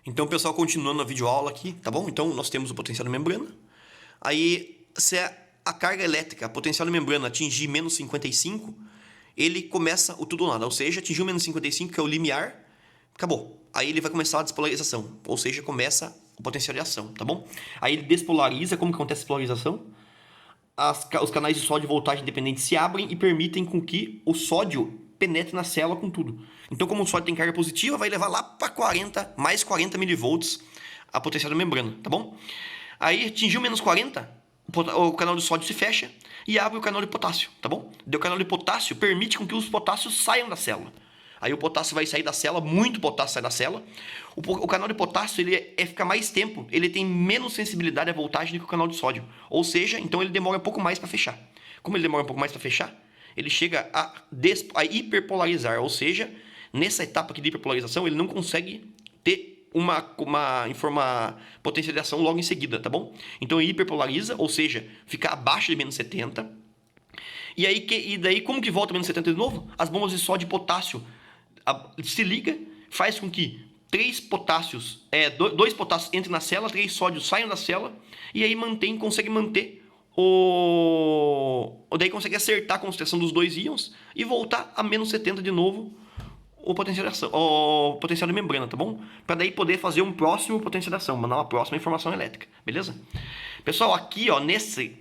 Então, pessoal, continuando a videoaula aqui, tá bom? Então, nós temos o potencial da membrana. Aí, se a carga elétrica, a potencial da membrana atingir menos 55, ele começa o tudo ou nada. Ou seja, atingiu menos 55, que é o limiar, acabou. Aí ele vai começar a despolarização, ou seja, começa o potencial de ação, tá bom? Aí ele despolariza. Como que acontece a despolarização? Os canais de sódio e voltagem dependente se abrem e permitem com que o sódio penetre na célula com tudo. Então, como o sódio tem carga positiva, vai levar lá para 40, mais 40 milivolts a potencial da membrana, tá bom? Aí atingiu menos 40, o canal de sódio se fecha e abre o canal de potássio, tá bom? O canal de potássio permite com que os potássios saiam da célula. Aí o potássio vai sair da célula, muito potássio sai da célula. O canal de potássio ele fica mais tempo, ele tem menos sensibilidade à voltagem do que o canal de sódio. Ou seja, então ele demora um pouco mais para fechar. Como ele demora um pouco mais para fechar, ele chega a hiperpolarizar. Ou seja, nessa etapa aqui de hiperpolarização, ele não consegue ter uma potência de ação logo em seguida, tá bom? Então ele hiperpolariza, ou seja, fica abaixo de menos 70. E daí, como que volta a menos 70 de novo? As bombas de sódio e potássio se liga, faz com que dois potássios entrem na célula, 3 sódios saiam da célula, e aí consegue manter daí consegue acertar a concentração dos dois íons e voltar a menos 70 de novo o potencial de membrana, tá bom? Para daí poder fazer um próximo potencial de ação, mandar uma próxima informação elétrica, beleza? Pessoal, aqui ó, nesse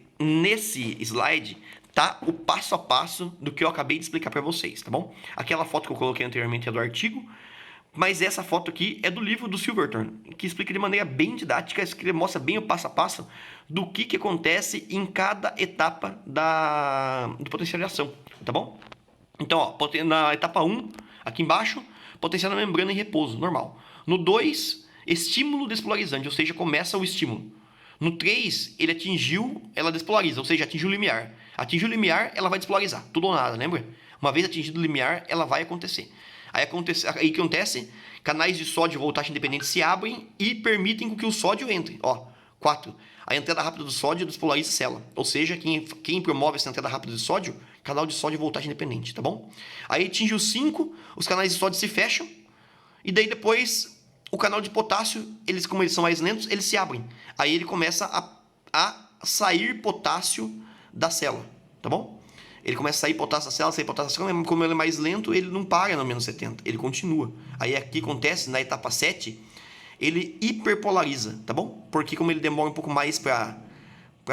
slide tá o passo a passo do que eu acabei de explicar para vocês, tá bom? Aquela foto que eu coloquei anteriormente é do artigo, mas essa foto aqui é do livro do Silverthorne, que explica de maneira bem didática, que mostra bem o passo a passo do que acontece em cada etapa do potencial de ação, tá bom? Então, ó, na etapa 1, aqui embaixo, potencial da membrana em repouso, normal. No 2, estímulo despolarizante, ou seja, começa o estímulo. No 3, ela despolariza, ou seja, atingiu o limiar. Atingiu o limiar, ela vai despolarizar, tudo ou nada, lembra? Uma vez atingido o limiar, ela vai acontecer. Aí o que acontece? Canais de sódio e voltagem independente se abrem e permitem que o sódio entre. Ó, 4. A entrada rápida do sódio despolariza a célula. Ou seja, quem promove essa entrada rápida de sódio, canal de sódio e voltagem independente, tá bom? Aí atinge o 5, os canais de sódio se fecham, e daí depois o canal de potássio, como eles são mais lentos, eles se abrem. Aí ele começa a sair potássio da célula, tá bom? Ele começa a sair potássio da célula, sair potássio da célula, como ele é mais lento, ele não para no menos 70, ele continua. Aí aqui acontece, na etapa 7, ele hiperpolariza, tá bom? Porque como ele demora um pouco mais para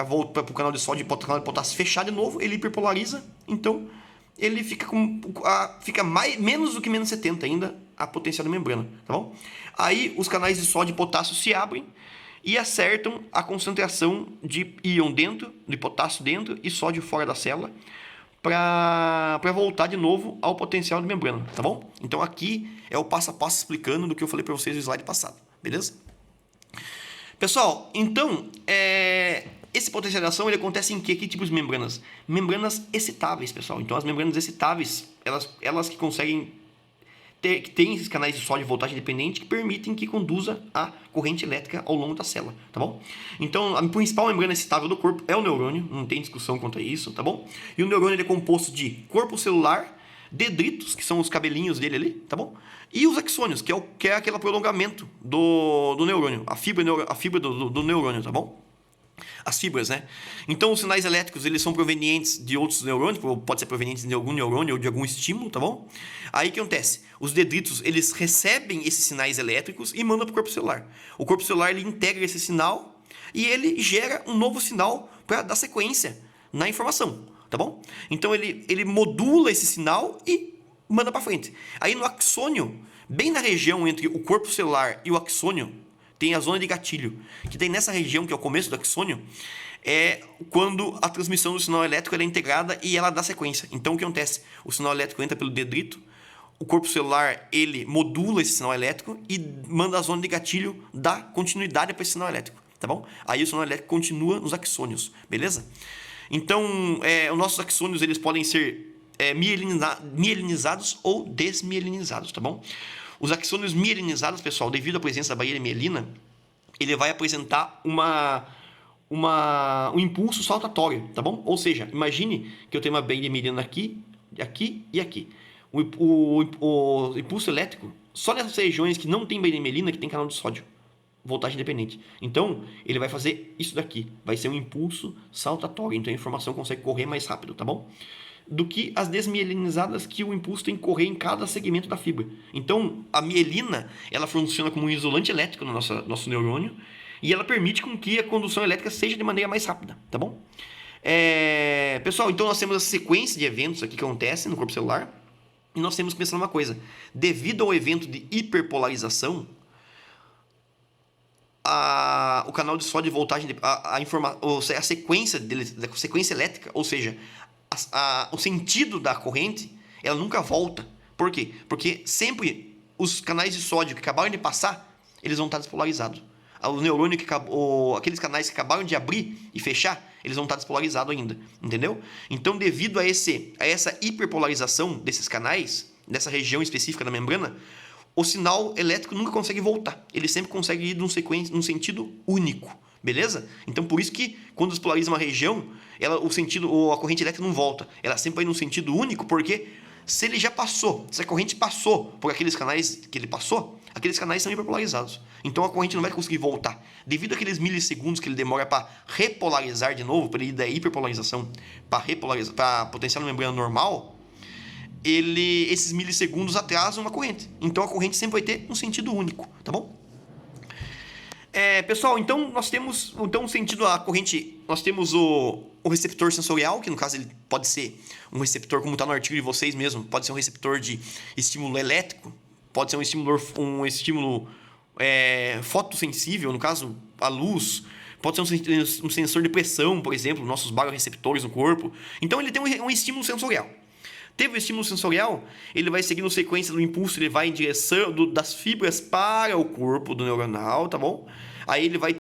voltar para o canal de sódio e o canal de potássio fechar de novo, ele hiperpolariza, então ele fica menos do que menos 70 ainda a potencial da membrana, tá bom? Aí os canais de sódio e potássio se abrem e acertam a concentração de íon dentro, de potássio dentro e sódio fora da célula para voltar de novo ao potencial de membrana, tá bom? Então aqui é o passo a passo explicando do que eu falei para vocês no slide passado, beleza? Pessoal, então, esse potencial de ação ele acontece em que tipos de membranas? Membranas excitáveis, pessoal. Então, as membranas excitáveis, elas que conseguem que tem esses canais de sódio e voltagem independente que permitem que conduza a corrente elétrica ao longo da célula, tá bom? Então, a principal membrana excitável do corpo é o neurônio, não tem discussão quanto a isso, tá bom? E o neurônio ele é composto de corpo celular, dendritos, que são os cabelinhos dele ali, tá bom? E os axônios, que é aquele prolongamento do neurônio, a fibra do neurônio, tá bom? As fibras, né? Então, os sinais elétricos, eles são provenientes de outros neurônios, pode ser provenientes de algum neurônio ou de algum estímulo, tá bom? Aí, o que acontece? Os dendritos, eles recebem esses sinais elétricos e mandam para o corpo celular. O corpo celular, ele integra esse sinal e ele gera um novo sinal para dar sequência na informação, tá bom? Então, ele modula esse sinal e manda para frente. Aí, no axônio, bem na região entre o corpo celular e o axônio, tem a zona de gatilho, que tem nessa região, que é o começo do axônio, é quando a transmissão do sinal elétrico é integrada e ela dá sequência. Então, o que acontece? O sinal elétrico entra pelo dendrito, o corpo celular, ele modula esse sinal elétrico e manda a zona de gatilho dar continuidade para esse sinal elétrico, tá bom? Aí o sinal elétrico continua nos axônios, beleza? Então, os nossos axônios, eles podem ser mielinizados ou desmielinizados, tá bom? Os axônios mielinizados, pessoal, devido à presença da barreira mielina, ele vai apresentar um impulso saltatório, tá bom? Ou seja, imagine que eu tenho uma barreira mielina aqui, aqui e aqui. O impulso elétrico só nessas regiões que não tem mielina que tem canal de sódio, voltagem independente. Então, ele vai fazer isso daqui. Vai ser um impulso saltatório. Então, a informação consegue correr mais rápido, tá bom? Do que as desmielinizadas, que o impulso tem que correr em cada segmento da fibra. Então, a mielina, ela funciona como um isolante elétrico no nosso neurônio e ela permite com que a condução elétrica seja de maneira mais rápida, tá bom? Pessoal, então nós temos essa sequência de eventos aqui que acontecem no corpo celular e nós temos que pensar numa coisa. Devido ao evento de hiperpolarização, o canal de sódio e voltagem, a sequência a sequência elétrica, ou seja, o sentido da corrente, ela nunca volta. Por quê? Porque sempre os canais de sódio que acabaram de passar, eles vão estar despolarizados. O neurônio aqueles canais que acabaram de abrir e fechar, eles vão estar despolarizados ainda, entendeu? Então, devido a essa hiperpolarização desses canais, dessa região específica da membrana, o sinal elétrico nunca consegue voltar. Ele sempre consegue ir num sentido único, beleza? Então, por isso que quando despolariza uma região, a corrente elétrica não volta. Ela sempre vai num sentido único, porque se a corrente passou por aqueles canais que ele passou, aqueles canais são hiperpolarizados. Então, a corrente não vai conseguir voltar. Devido àqueles milissegundos que ele demora para repolarizar de novo, para ele ir da hiperpolarização para potencial membrana normal, esses milissegundos atrasam a corrente. Então a corrente sempre vai ter um sentido único, tá bom? Pessoal, então nós temos um sentido a corrente, nós temos o receptor sensorial, que no caso ele pode ser um receptor, como está no artigo de vocês mesmo, pode ser um receptor de estímulo elétrico, pode ser um estímulo fotossensível, no caso a luz, pode ser um sensor de pressão, por exemplo, nossos baroreceptores no corpo. Então ele tem um estímulo sensorial. Teve o estímulo sensorial, ele vai seguindo sequência do impulso, ele vai em direção das fibras para o corpo do neuronal, tá bom? Aí ele vai